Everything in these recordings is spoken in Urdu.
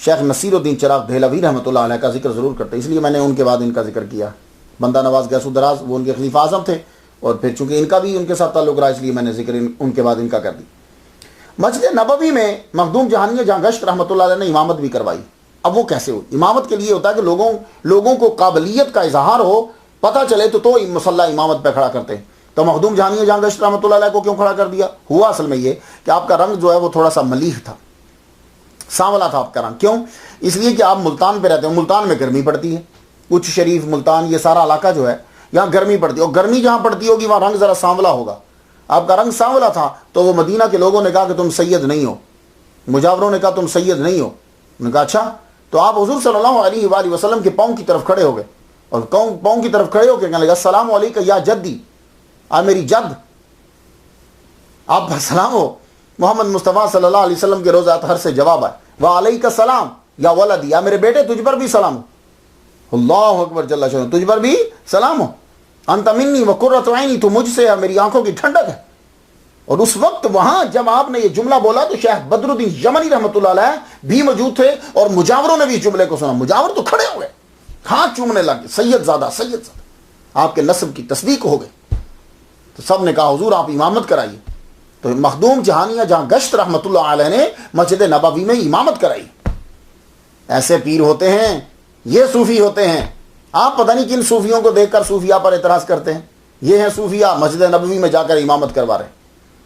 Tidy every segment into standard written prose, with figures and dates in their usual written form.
شیخ نصیر الدین چراغ دہلوی رحمۃ اللہ علیہ کا ذکر ضرور کرتے ہیں، اس لیے میں نے ان کے بعد ان کا ذکر کیا۔ بندہ نواز غیاث الدراز وہ ان کے خلیفہ اعظم تھے، اور پھر چونکہ ان کا بھی ان کے ساتھ تعلق رہا، اس لیے میں نے ذکر ان کے بعد ان کا کر دی۔ مسجد نبوی میں مخدوم جہانیہ جہاں گشت رحمۃ اللہ علیہ نے امامت بھی کروائی۔ اب وہ کیسے ہوئی؟ امامت کے لیے ہوتا ہے کہ لوگوں کو قابلیت کا اظہار ہو، پتہ چلے تو مسلح امامت پہ کھڑا کرتے ہیں۔ تو مخدوم جہانیہ جہاں گشت رحمۃ اللہ علیہ کو کیوں کھڑا کر دیا؟ ہوا اصل میں یہ کہ آپ کا رنگ جو ہے وہ تھوڑا سا ملیح تھا، سانولا تھا آپ کا رنگ۔ کیوں؟ اس لیے کہ آپ ملتان پہ رہتے ہیں، ملتان میں گرمی پڑتی ہے، کچھ شریف ملتان یہ سارا علاقہ جو ہے یہاں گرمی پڑتی ہے، اور گرمی جہاں پڑتی ہوگی وہاں رنگ ذرا سانولا ہوگا۔ آپ کا رنگ سانولا تھا تو وہ مدینہ کے لوگوں نے کہا کہ تم سید نہیں ہو، مجاوروں نے کہا تم سید نہیں ہو۔ انہوں نے کہا اچھا، تو آپ حضور صلی اللہ علیہ وآلہ وسلم کے پاؤں کی طرف کھڑے ہو گئے، اور پاؤں کی طرف کھڑے ہو کے کہنے لگا السلام علیکہ یا جدی، آپ میری جد، آپ کا سلام ہو۔ محمد مصطفیٰ صلی اللہ علیہ وسلم کے روزہ اطہر سے جواب ہے وعلیک السلام یا ولدی، یا میرے بیٹے تجھ پر بھی سلام ہو، اللہ اکبر جل شانہ، تجھ پر بھی سلام ہو، انت منی وقرۃ عینی، تو مجھ سے ہے، میری آنکھوں کی ٹھنڈک ہے۔ اور اس وقت وہاں جب آپ نے یہ جملہ بولا تو شیخ بدر الدین یمنی رحمۃ اللہ علیہ بھی موجود تھے، اور مجاوروں نے بھی اس جملے کو سنا۔ مجاور تو کھڑے ہوئے، ہاتھ چومنے لگے، سید زادہ سید زادہ، آپ کے نسب کی تصدیق ہو گئی۔ تو سب نے کہا حضور آپ امامت کرائیے۔ تو مخدوم جہانیہ جہاں گشت رحمۃ اللہ علیہ نے مسجد نبوی میں امامت کرائی۔ ایسے پیر ہوتے ہیں، یہ صوفی ہوتے ہیں۔ آپ پتہ نہیں کن صوفیوں کو دیکھ کر صوفیہ پر اعتراض کرتے ہیں۔ یہ ہیں صوفیہ مسجد نبوی میں جا کر امامت کروا رہے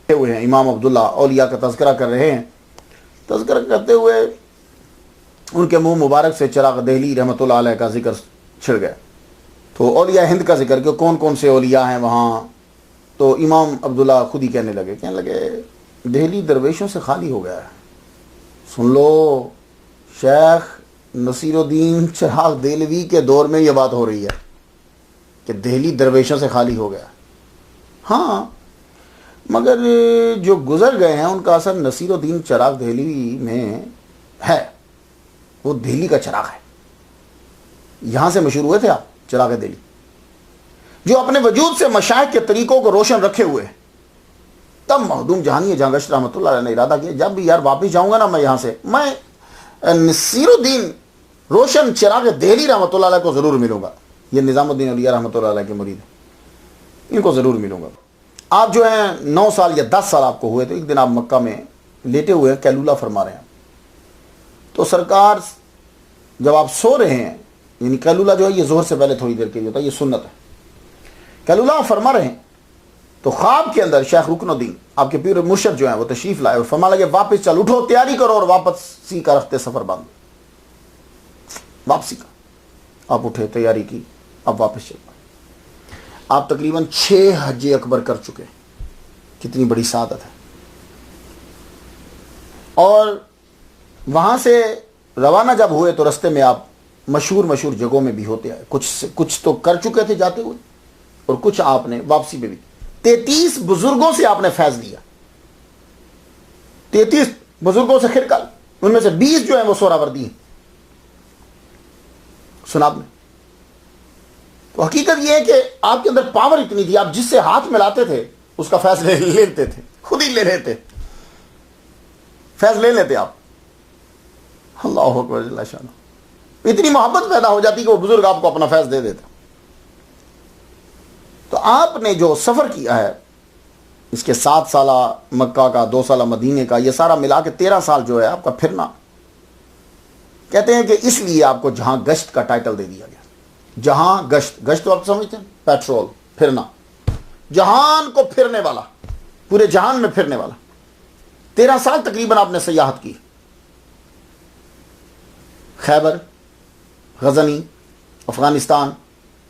ہوئے ہیں۔ امام عبداللہ اولیاء کا تذکرہ کر رہے ہیں، تذکرہ کرتے ہوئے ان کے منہ مبارک سے چراغ دہلی رحمۃ اللہ علیہ کا ذکر چھڑ گیا۔ تو اولیاء ہند کا ذکر کہ کون کون سے اولیاء ہیں وہاں، تو امام عبداللہ خود ہی کہنے لگے دہلی درویشوں سے خالی ہو گیا ہے۔ سن لو، شیخ نصیر الدین چراغ دہلوی کے دور میں یہ بات ہو رہی ہے کہ دہلی درویشوں سے خالی ہو گیا۔ ہاں، مگر جو گزر گئے ہیں ان کا اثر نصیر الدین چراغ دہلوی میں ہے، وہ دہلی کا چراغ ہے۔ یہاں سے مشہور ہوئے تھے آپ، چراغ دہلی، جو اپنے وجود سے مشائخ کے طریقوں کو روشن رکھے ہوئے۔ تب مخدوم جہانیہ جہاں گشت رحمۃ اللہ علیہ نے ارادہ کیا جب بھی یار واپس جاؤں گا نا میں یہاں سے، میں نصیر الدین روشن چراغ دہلی رحمۃ اللہ علیہ کو ضرور ملوں گا۔ یہ نظام الدین اولیاء رحمۃ اللہ علیہ کے مرید ہیں، ان کو ضرور ملوں گا۔ آپ جو ہیں 9 سال یا 10 سال آپ کو ہوئے، تو ایک دن آپ مکہ میں لیٹے ہوئے ہیں، کیلولہ فرما رہے ہیں۔ تو سرکار جب آپ سو رہے ہیں، یعنی کیلولہ جو ہے یہ ظہر سے پہلے تھوڑی دیر کے لیے ہوتا ہے، یہ سنت ہے، کیلولہ فرما رہے ہیں تو خواب کے اندر شیخ رکن الدین آپ کے پیر مرشد جو ہیں وہ تشریف لائے اور فرما لگے واپس چل، اٹھو تیاری کرو اور واپسی کا رخت سفر باندھو، واپسی کا۔ آپ اٹھے، تیاری کی، اب واپس چل پائے۔ آپ تقریباً 6 حج اکبر کر چکے، کتنی بڑی سعادت ہے۔ اور وہاں سے روانہ جب ہوئے تو رستے میں آپ مشہور جگہوں میں بھی ہوتے آئے، کچھ تو کر چکے تھے جاتے ہوئے، اور کچھ آپ نے واپسی میں بھی 33 بزرگوں سے آپ نے فیض لیا، 33 بزرگوں سے خرقہ، ان میں سے 20 جو ہیں وہ سہراوردی ہیں۔ سنا آپ نے؟ تو حقیقت یہ ہے کہ آپ کے اندر پاور اتنی تھی، آپ جس سے ہاتھ ملاتے تھے اس کا فیض لے لیتے تھے، خود ہی لے لیتے، فیض لے لیتے آپ۔ اللہ اکبر جل شانہ، اتنی محبت پیدا ہو جاتی کہ وہ بزرگ آپ کو اپنا فیض دے دیتا۔ تو آپ نے جو سفر کیا ہے، اس کے 7 سالہ مکہ کا، 2 سالہ مدینے کا، یہ سارا ملا کے 13 سال جو ہے آپ کا پھرنا، کہتے ہیں کہ اس لیے آپ کو جہاں گشت کا ٹائٹل دے دیا گیا۔ جہاں گشت تو آپ سمجھتے ہیں پیٹرول، پھرنا، جہان کو پھرنے والا، پورے جہان میں پھرنے والا۔ 13 سال تقریباً آپ نے سیاحت کی، Khyber, Ghazni, Afghanistan,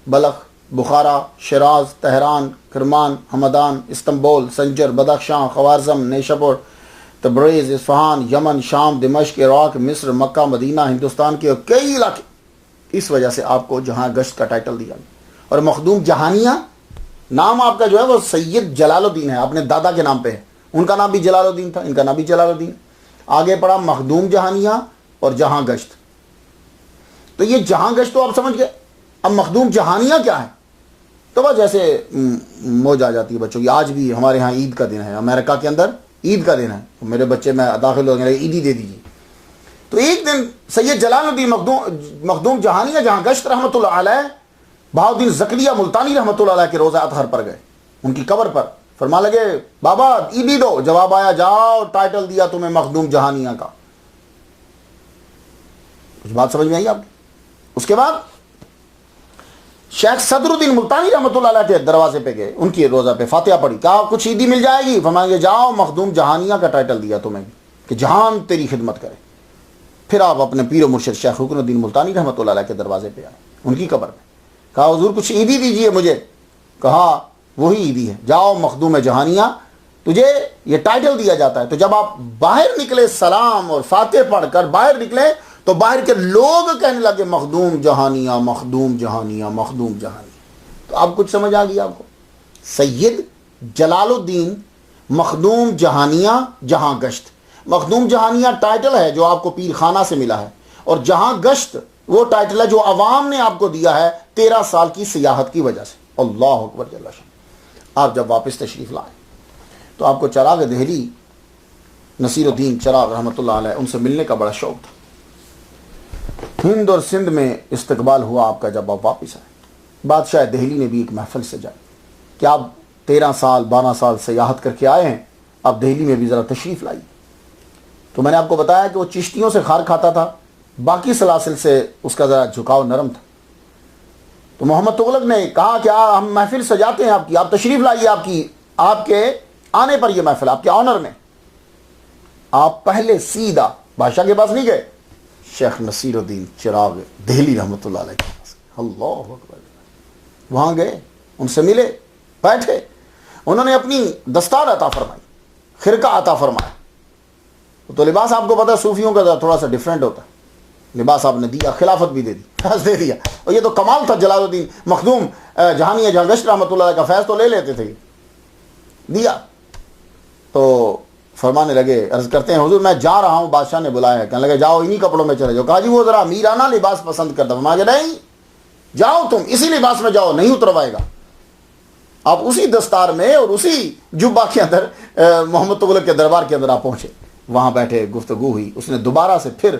Balkh, Bukhara, Shiraz, Tehran, Kerman, Hamadan, Istanbul, Sinjar, Badakhshan, Khwarazm, Nishapur, Tabriz, Isfahan, Yemen, شام، دمشق، عراق، مصر، مکہ، مدینہ، ہندوستان کے کئی علاقے۔ اس وجہ سے آپ کو جہاں گشت کا ٹائٹل دیا گیا۔ اور مخدوم جہانیہ نام آپ کا جو ہے وہ سید جلال الدین ہے، اپنے دادا کے نام پہ ہے، ان کا نام بھی جلال الدین تھا، ان کا نام بھی جلال الدین۔ آگے پڑا مخدوم جہانیہ اور جہاں گشت۔ تو یہ جہاں گشت تو آپ سمجھ گئے، اب مخدوم جہانیہ کیا ہے؟ تو بس جیسے موج آ جاتی ہے بچوں کی، آج بھی ہمارے ہاں عید کا دن ہے، امریکہ کے اندر عید کا دن ہے، میرے بچے میں داخل ہو گئے، عیدی دے دیجیے، تو ایک دن سید جلال الدین مخدوم جہانیہ جہاں گشت رحمۃ اللہ علیہ بہاؤالدین زکریہ ملتانی رحمۃ اللہ علیہ کے روضہ اطہر پر گئے، ان کی قبر پر، فرما لگے بابا عیدی دو، جواب آیا جاؤ ٹائٹل دیا تمہیں مخدوم جہانیہ کا۔ کچھ بات سمجھ میں آئی آپ کی؟ اس کے بعد شیخ صدر الدین ملتانی رحمۃ اللہ علیہ کے دروازے پہ گئے، ان کی روزہ پہ فاتحہ پڑھی، کہا کچھ عیدی مل جائے گی؟ فرمائیں گے جاؤ مخدوم جہانیہ کا ٹائٹل دیا تمہیں کہ جہان تیری خدمت کرے۔ پھر آپ اپنے پیر و مرشد شیخ رکن الدین ملتانی رحمۃ اللہ علیہ کے دروازے پہ آئے، ان کی قبر پہ، کہا حضور کچھ عیدی دیجئے مجھے، کہا وہی عیدی ہے، جاؤ مخدوم جہانیہ تجھے یہ ٹائٹل دیا جاتا ہے۔ تو جب آپ باہر نکلے سلام اور فاتح پڑھ کر باہر نکلے تو باہر کے لوگ کہنے لگے مخدوم جہانیہ مخدوم جہانیہ مخدوم جہانیہ۔ تو آپ کچھ سمجھ آ گئی آپ کو؟ سید جلال الدین مخدوم جہانیہ جہاں گشت، مخدوم جہانیہ ٹائٹل ہے جو آپ کو پیر خانہ سے ملا ہے، اور جہاں گشت وہ ٹائٹل ہے جو عوام نے آپ کو دیا ہے 13 سال کی سیاحت کی وجہ سے۔ اللہ اکبر جل شان۔ آپ جب واپس تشریف لائے تو آپ کو چراغ دہلی نصیر الدین چراغ رحمۃ اللہ علیہ ان سے ملنے کا بڑا شوق تھا۔ ہند اور سندھ میں استقبال ہوا آپ کا جب آپ واپس آئے۔ بادشاہ دہلی نے بھی ایک محفل سجائی کہ آپ 13 سال 12 سال سیاحت کر کے آئے ہیں، آپ دہلی میں بھی ذرا تشریف لائیے۔ تو میں نے آپ کو بتایا کہ وہ چشتیوں سے خار کھاتا تھا، باقی سلاسل سے اس کا ذرا جھکاؤ نرم تھا۔ تو محمد تغلق نے کہا کہ ہم محفل سجاتے ہیں آپ کی، آپ تشریف لائیے، آپ کے آنے پر یہ محفل آپ کے آنر میں۔ آپ پہلے سیدھا بادشاہ کے پاس نہیں گئے، شیخ نصیر الدین چراغ دہلی رحمۃ اللہ علیہ کے پاس۔ اللہ اکبر، وہاں گئے، ان سے ملے، بیٹھے، انہوں نے اپنی دستار عطا فرمائی، خرقہ عطا فرمایا۔ تو لباس آپ کو پتا ہے صوفیوں کا تھوڑا سا ڈیفرنٹ ہوتا ہے، لباس آپ نے دیا، خلافت بھی دے دی، فیض دے دیا، اور یہ تو کمال تھا جلال الدین مخدوم جہانیہ جہاں گشت رحمۃ اللہ علیہ کا فیض تو لے لیتے تھے، دیا۔ تو فرمانے لگے، عرض کرتے ہیں حضور میں جا رہا ہوں، بادشاہ نے بلایا ہے، کہنے لگے جاؤ انہی کپڑوں میں چلے جاؤ۔ کہا جی وہ ذرا امیرانہ لباس پسند کرتا، فرمایا کہ نہیں جاؤ تم اسی لباس میں جاؤ، نہیں اتروائے گا۔ آپ اسی دستار میں اور اسی جبہ کے اندر محمد تغلق کے دربار کے اندر آپ پہنچے، وہاں بیٹھے، گفتگو ہوئی، اس نے دوبارہ سے پھر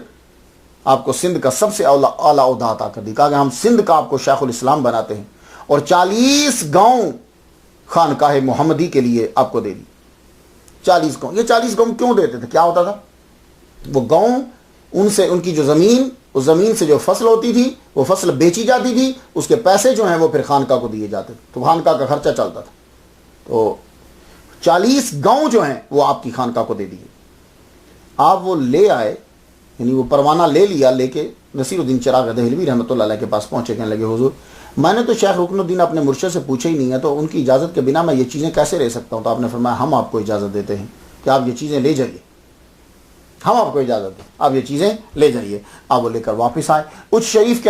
آپ کو سندھ کا سب سے اعلیٰ عہدہ عطا کر دی، کہا کہ ہم سندھ کا آپ کو شیخ الاسلام بناتے ہیں، اور 40 گاؤں خانقاہ محمدی کے لیے آپ کو دے دی۔ 40 گاؤں، یہ 40 گاؤں کیوں دیتے تھے؟ کیا ہوتا تھا؟ وہ گاؤں ان سے، ان کی جو زمین، اس زمین سے جو فصل ہوتی تھی وہ فصل بیچی جاتی تھی، اس کے پیسے جو ہیں وہ پھر خانقاہ کو دیے جاتے تھے، تو خانقاہ کا خرچہ چلتا تھا۔ تو 40 گاؤں جو ہیں وہ آپ کی خانقاہ کو دے دیے۔ آپ وہ لے آئے، یعنی وہ پروانہ لے لیا، لے کے نصیر الدین چراغ دہلوی رحمۃ اللہ علیہ کے پاس پہنچے، کہنے لگے حضور میں نے تو شیخ رکن الدین اپنے مرشد سے پوچھا ہی نہیں ہے، تو ان کی اجازت کے بنا میں یہ چیزیں کیسے لے سکتا ہوں؟ تو آپ نے فرمایا ہم آپ کو اجازت دیتے ہیں کہ آپ یہ چیزیں لے جائیے، ہم آپ کو اجازت دیں، آپ یہ چیزیں لے جائیے۔ آپ وہ لے کر واپس آئے، اس شریف کے